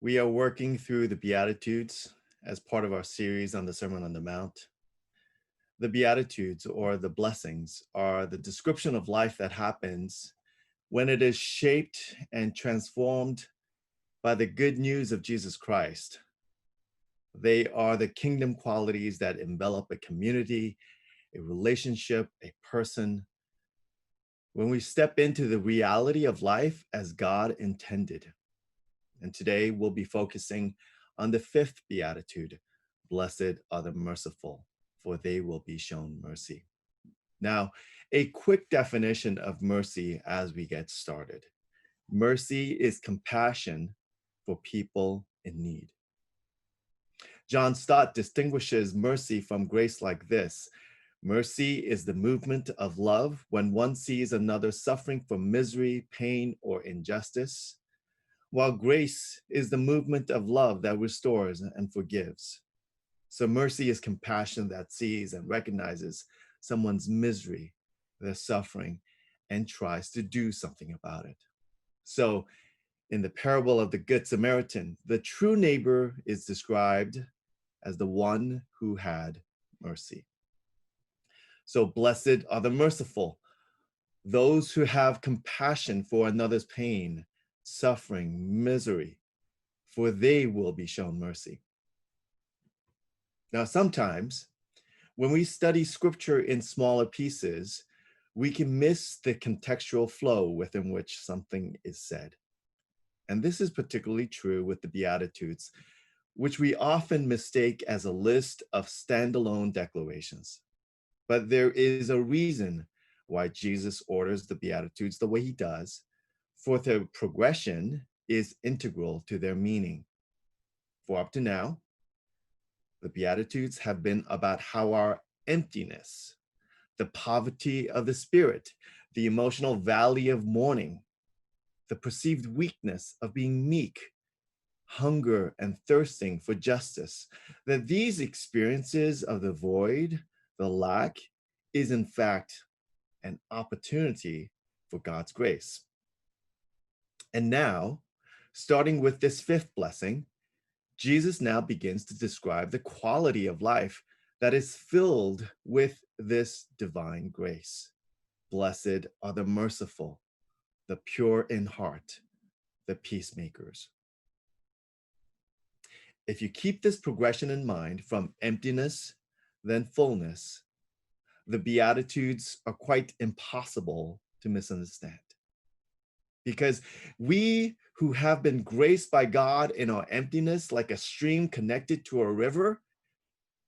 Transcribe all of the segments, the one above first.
We are working through the Beatitudes as part of our series on the Sermon on the Mount. The Beatitudes, or the blessings, are the description of life that happens when it is shaped and transformed by the good news of Jesus Christ. They are the kingdom qualities that envelop a community, a relationship, a person, when we step into the reality of life as God intended. And today we'll be focusing on the fifth beatitude: blessed are the merciful, for they will be shown mercy. Now, a quick definition of mercy as we get started. Mercy is compassion for people in need. John Stott distinguishes mercy from grace like this: mercy is the movement of love when one sees another suffering from misery, pain, or injustice, while grace is the movement of love that restores and forgives. So mercy is compassion that sees and recognizes someone's misery, their suffering, and tries to do something about it. So in the parable of the Good Samaritan, the true neighbor is described as the one who had mercy. So blessed are the merciful, those who have compassion for another's pain, suffering, misery, for they will be shown mercy. Now, sometimes when we study scripture in smaller pieces, we can miss the contextual flow within which something is said. And this is particularly true with the Beatitudes, which we often mistake as a list of standalone declarations. But there is a reason why Jesus orders the Beatitudes the way he does, for their progression is integral to their meaning. For up to now, the Beatitudes have been about how our emptiness, the poverty of the spirit, the emotional valley of mourning, the perceived weakness of being meek, hunger and thirsting for justice, that these experiences of the void, the lack, is in fact an opportunity for God's grace. And now, starting with this fifth blessing, Jesus now begins to describe the quality of life that is filled with this divine grace. Blessed are the merciful, the pure in heart, the peacemakers. If you keep this progression in mind, from emptiness, then fullness, the Beatitudes are quite impossible to misunderstand. Because we who have been graced by God in our emptiness, like a stream connected to a river,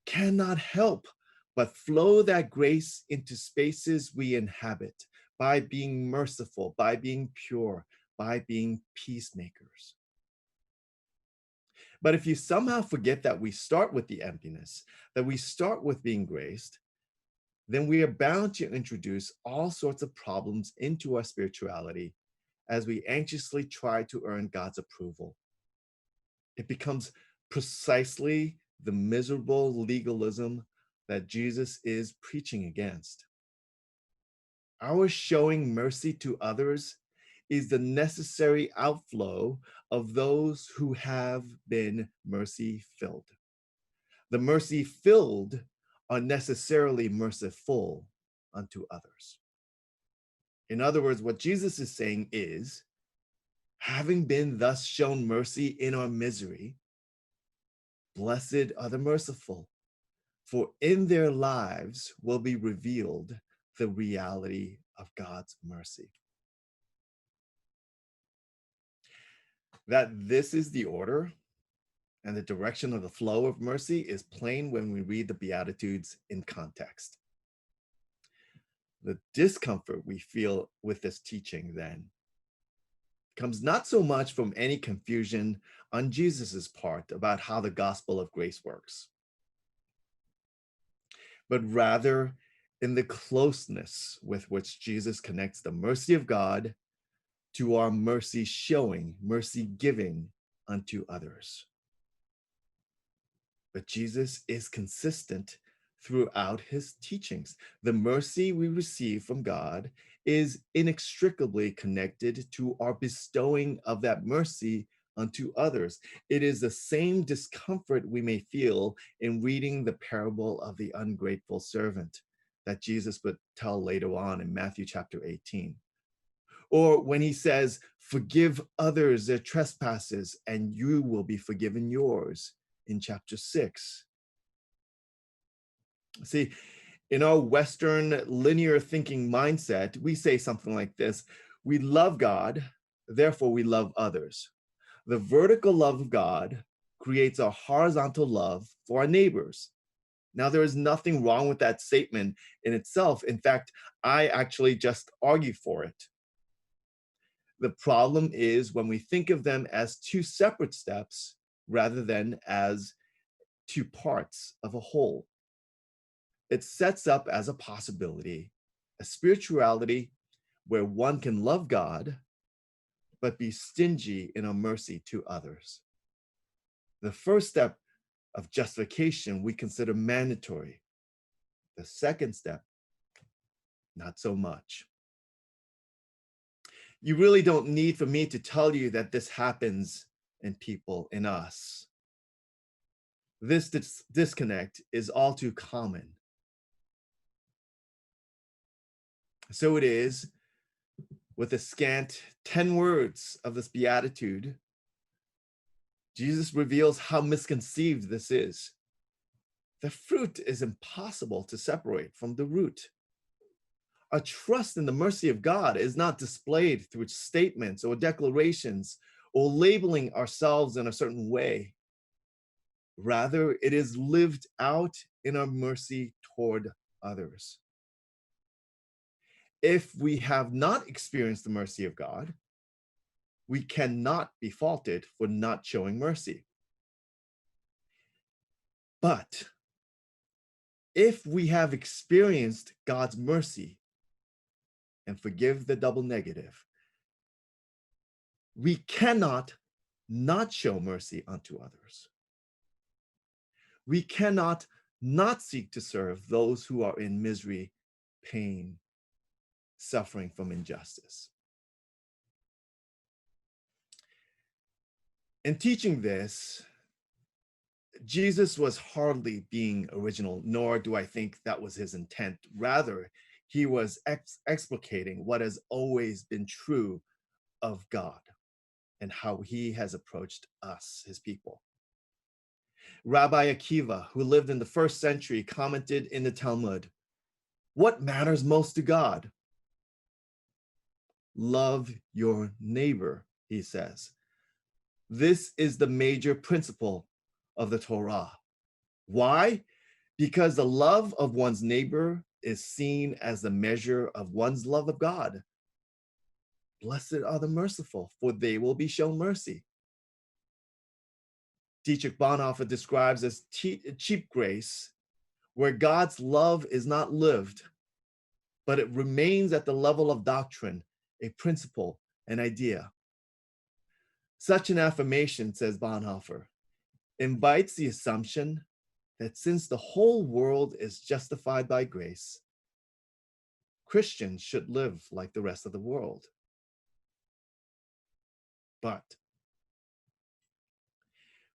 cannot help but flow that grace into spaces we inhabit by being merciful, by being pure, by being peacemakers. But if you somehow forget that we start with the emptiness, that we start with being graced, then we are bound to introduce all sorts of problems into our spirituality as we anxiously try to earn God's approval. It becomes precisely the miserable legalism that Jesus is preaching against. Our showing mercy to others is the necessary outflow of those who have been mercy filled. The mercy filled are necessarily merciful unto others. In other words, what Jesus is saying is, having been thus shown mercy in our misery, blessed are the merciful, for in their lives will be revealed the reality of God's mercy. That this is the order and the direction of the flow of mercy is plain when we read the Beatitudes in context. The discomfort we feel with this teaching then comes not so much from any confusion on Jesus's part about how the gospel of grace works, but rather in the closeness with which Jesus connects the mercy of God to our mercy showing, mercy giving unto others. But Jesus is consistent throughout his teachings. The mercy we receive from God is inextricably connected to our bestowing of that mercy unto others. It is the same discomfort we may feel in reading the parable of the ungrateful servant that Jesus would tell later on in Matthew chapter 18. Or when he says, forgive others their trespasses and you will be forgiven yours in chapter 6. See, in our Western linear thinking mindset, we say something like this: we love God, therefore we love others. The vertical love of God creates a horizontal love for our neighbors. Now, there is nothing wrong with that statement in itself. In fact, I actually just argue for it. The problem is when we think of them as two separate steps rather than as two parts of a whole. It sets up as a possibility a spirituality where one can love God but be stingy in our mercy to others. The first step of justification we consider mandatory. The second step, not so much. You really don't need for me to tell you that this happens in people, in us. This disconnect is all too common. So it is with the scant 10 words of this beatitude, Jesus reveals how misconceived this is. The fruit is impossible to separate from the root. Our trust in the mercy of God is not displayed through statements or declarations or labeling ourselves in a certain way. Rather, it is lived out in our mercy toward others. If we have not experienced the mercy of God, we cannot be faulted for not showing mercy. But if we have experienced God's mercy, and forgive the double negative, we cannot not show mercy unto others. We cannot not seek to serve those who are in misery, pain, suffering from injustice. In teaching this, Jesus was hardly being original, nor do I think that was his intent. Rather, he was explicating what has always been true of God and how he has approached us, his people. Rabbi Akiva, who lived in the first century, commented in the Talmud, "What matters most to God? Love your neighbor," he says. This is the major principle of the Torah. Why? Because the love of one's neighbor is seen as the measure of one's love of God. Blessed are the merciful, for they will be shown mercy. Dietrich Bonhoeffer describes as cheap grace, where God's love is not lived, but it remains at the level of doctrine, a principle, an idea. Such an affirmation, says Bonhoeffer, invites the assumption that since the whole world is justified by grace, Christians should live like the rest of the world. But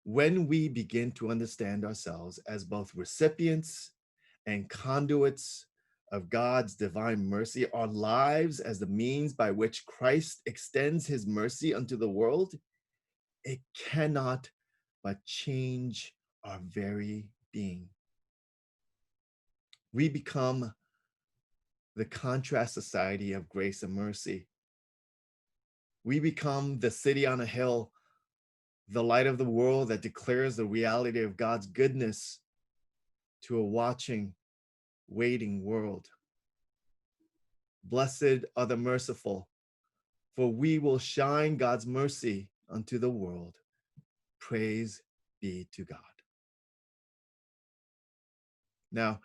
when we begin to understand ourselves as both recipients and conduits of God's divine mercy, our lives as the means by which Christ extends his mercy unto the world, it cannot but change our very being. We become the contrast society of grace and mercy. We become the city on a hill, the light of the world that declares the reality of God's goodness to a watching, waiting world. Blessed are the merciful, for we will shine God's mercy unto the world. Praise be to God. Now,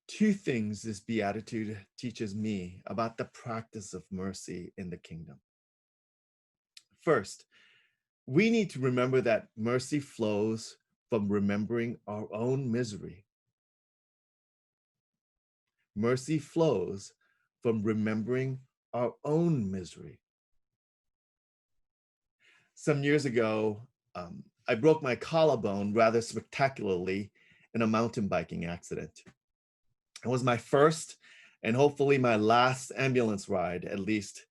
two things this beatitude teaches me about the practice of mercy in the kingdom. First, we need to remember that mercy flows from remembering our own misery. Mercy flows from remembering our own misery. Some years ago, I broke my collarbone rather spectacularly in a mountain biking accident. It was my first and hopefully my last ambulance ride, at least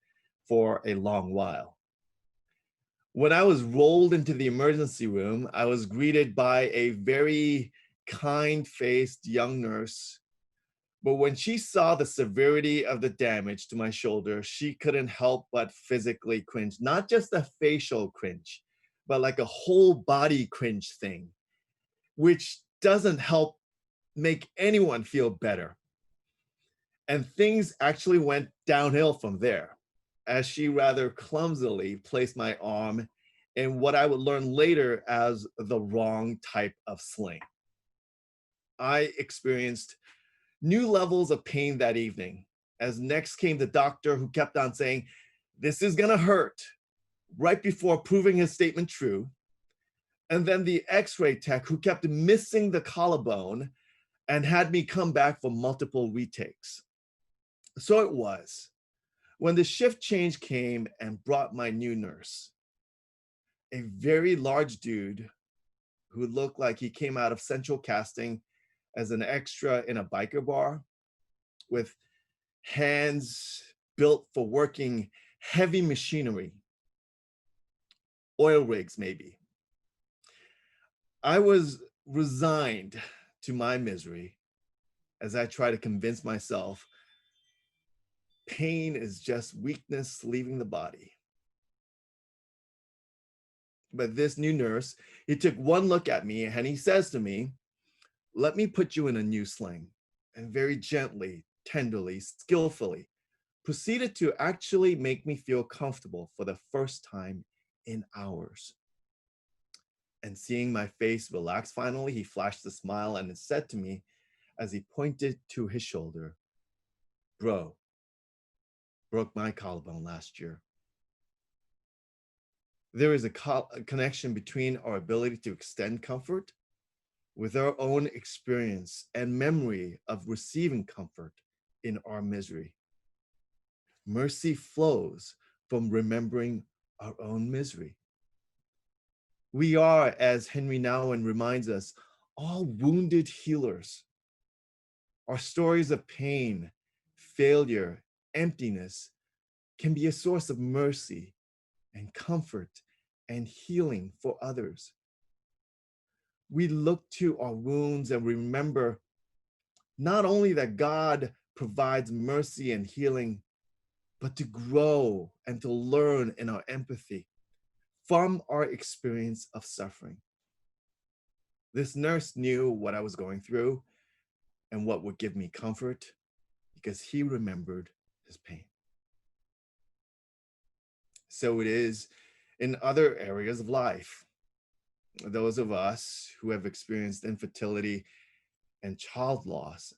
for a long while. When I was rolled into the emergency room, I was greeted by a very kind-faced young nurse. But when she saw the severity of the damage to my shoulder, she couldn't help but physically cringe, not just a facial cringe, but like a whole body cringe thing, which doesn't help make anyone feel better. And things actually went downhill from there, as she rather clumsily placed my arm in what I would learn later as the wrong type of sling. I experienced new levels of pain that evening, as next came the doctor who kept on saying, "This is gonna hurt," right before proving his statement true. And then the x-ray tech who kept missing the collarbone and had me come back for multiple retakes. So it was when the shift change came and brought my new nurse, a very large dude who looked like he came out of central casting as an extra in a biker bar, with hands built for working heavy machinery, oil rigs maybe. I was resigned to my misery as I try to convince myself pain is just weakness leaving the body. But this new nurse, he took one look at me and he says to me, "Let me put you in a new sling," and very gently, tenderly, skillfully proceeded to actually make me feel comfortable for the first time in hours. And seeing my face relax finally, he flashed a smile and said to me as he pointed to his shoulder, "Bro, broke my collarbone last year." There is a connection between our ability to extend comfort with our own experience and memory of receiving comfort in our misery. Mercy flows from remembering our own misery. We are, as Henry Nouwen reminds us, all wounded healers. Our stories of pain, failure, emptiness can be a source of mercy and comfort and healing for others. We look to our wounds and remember not only that God provides mercy and healing, but to grow and to learn in our empathy from our experience of suffering. This nurse knew what I was going through and what would give me comfort because he remembered his pain. So it is in other areas of life. Those of us who have experienced infertility and child loss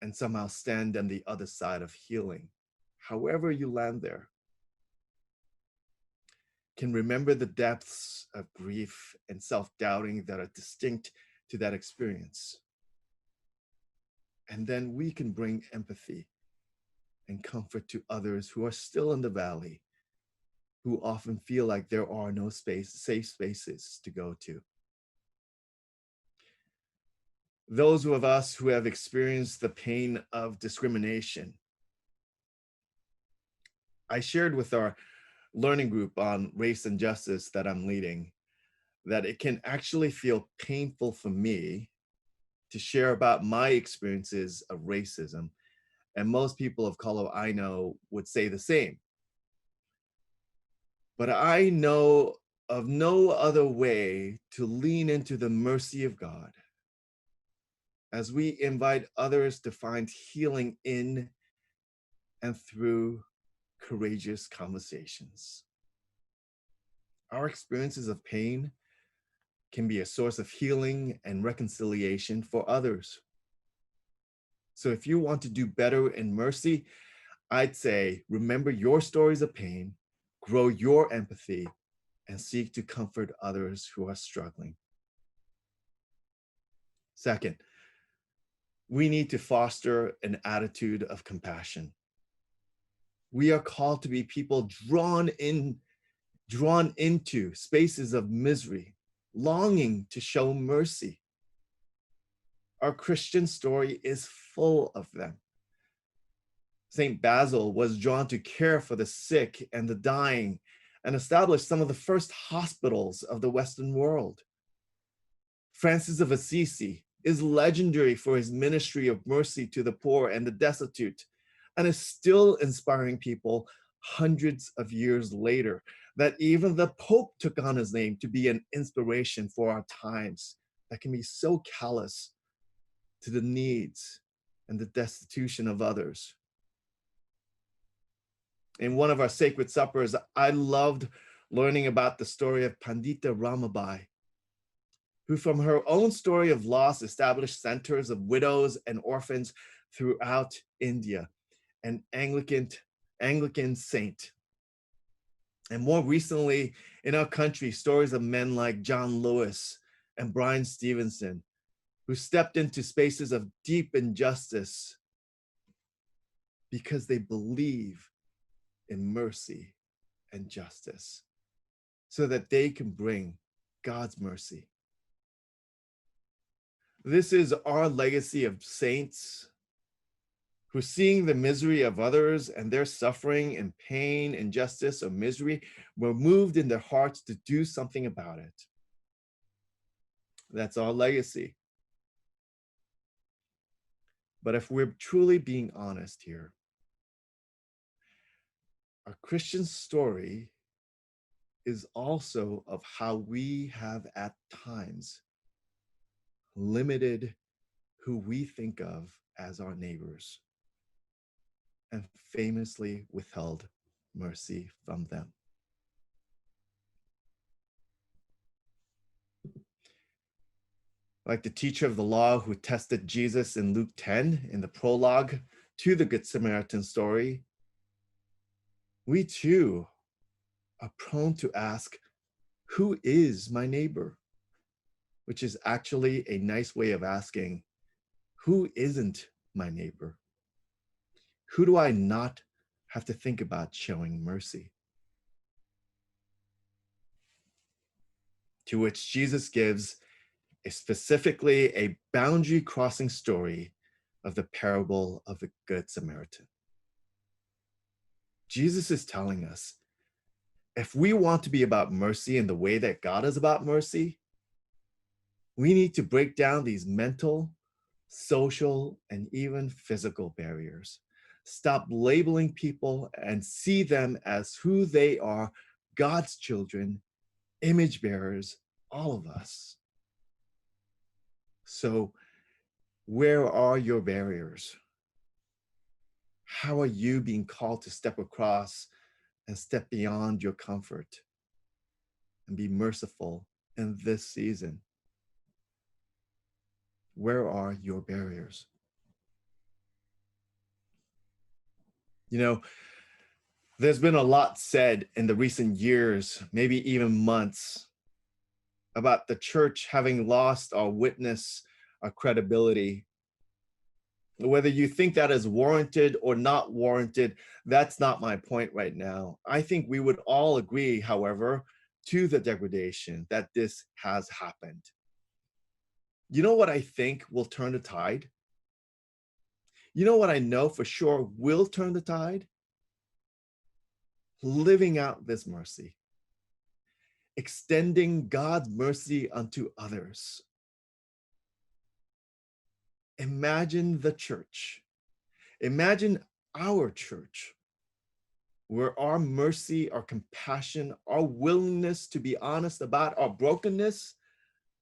and somehow stand on the other side of healing, however you land there, can remember the depths of grief and self-doubting that are distinct to that experience. And then we can bring empathy and comfort to others who are still in the valley, who often feel like there are no safe spaces to go to. Those of us who have experienced the pain of discrimination. I shared with our learning group on race and justice that I'm leading that it can actually feel painful for me to share about my experiences of racism. And most people of color I know would say the same. But I know of no other way to lean into the mercy of God as we invite others to find healing in and through courageous conversations. Our experiences of pain can be a source of healing and reconciliation for others. So if you want to do better in mercy, I'd say remember your stories of pain, grow your empathy, and seek to comfort others who are struggling. Second, we need to foster an attitude of compassion. We are called to be people drawn in drawn into spaces of misery, longing to show mercy. Our Christian story is full of them. St. Basil was drawn to care for the sick and the dying and established some of the first hospitals of the Western world. Francis of Assisi is legendary for his ministry of mercy to the poor and the destitute, and is still inspiring people hundreds of years later, that even the Pope took on his name to be an inspiration for our times that can be so callous to the needs and the destitution of others. In one of our sacred suppers, I loved learning about the story of Pandita Ramabai, who from her own story of loss established centers of widows and orphans throughout India, an Anglican saint. And more recently in our country, stories of men like John Lewis and Brian Stevenson, who stepped into spaces of deep injustice because they believe in mercy and justice, so that they can bring God's mercy. This is our legacy of saints who, seeing the misery of others and their suffering and pain, injustice, or misery, were moved in their hearts to do something about it. That's our legacy. But if we're truly being honest here, our Christian story is also of how we have at times limited who we think of as our neighbors and famously withheld mercy from them. Like the teacher of the law who tested Jesus in Luke 10 in the prologue to the Good Samaritan story, we too are prone to ask, who is my neighbor? Which is actually a nice way of asking, who isn't my neighbor? Who do I not have to think about showing mercy? To which Jesus gives specifically a boundary crossing story of the parable of the Good Samaritan. Jesus is telling us, if we want to be about mercy in the way that God is about mercy, we need to break down these mental, social, and even physical barriers. Stop labeling people and see them as who they are, God's children, image bearers, all of us. So, where are your barriers? How are you being called to step across and step beyond your comfort and be merciful in this season? Where are your barriers? You know, there's been a lot said in the recent years, maybe even months, about the church having lost our witness, our credibility. Whether you think that is warranted or not warranted, that's not my point right now. I think we would all agree, however, to the degradation that this has happened. You know what I think will turn the tide? You know what I know for sure will turn the tide? Living out this mercy, extending God's mercy unto others. Imagine the church. Imagine our church, where our mercy, our compassion, our willingness to be honest about our brokenness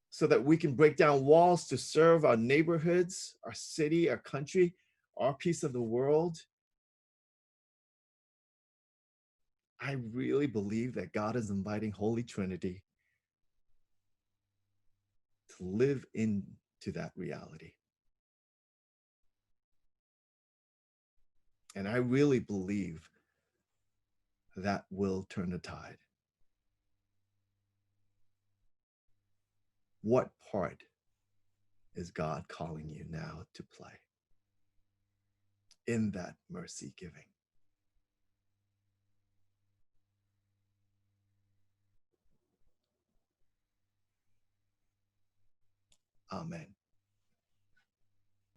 so that we can break down walls to serve our neighborhoods, our city, our country, our piece of the world. I really believe that God is inviting Holy Trinity to live into that reality. And I really believe that will turn the tide. What part is God calling you now to play in that mercy giving? Amen.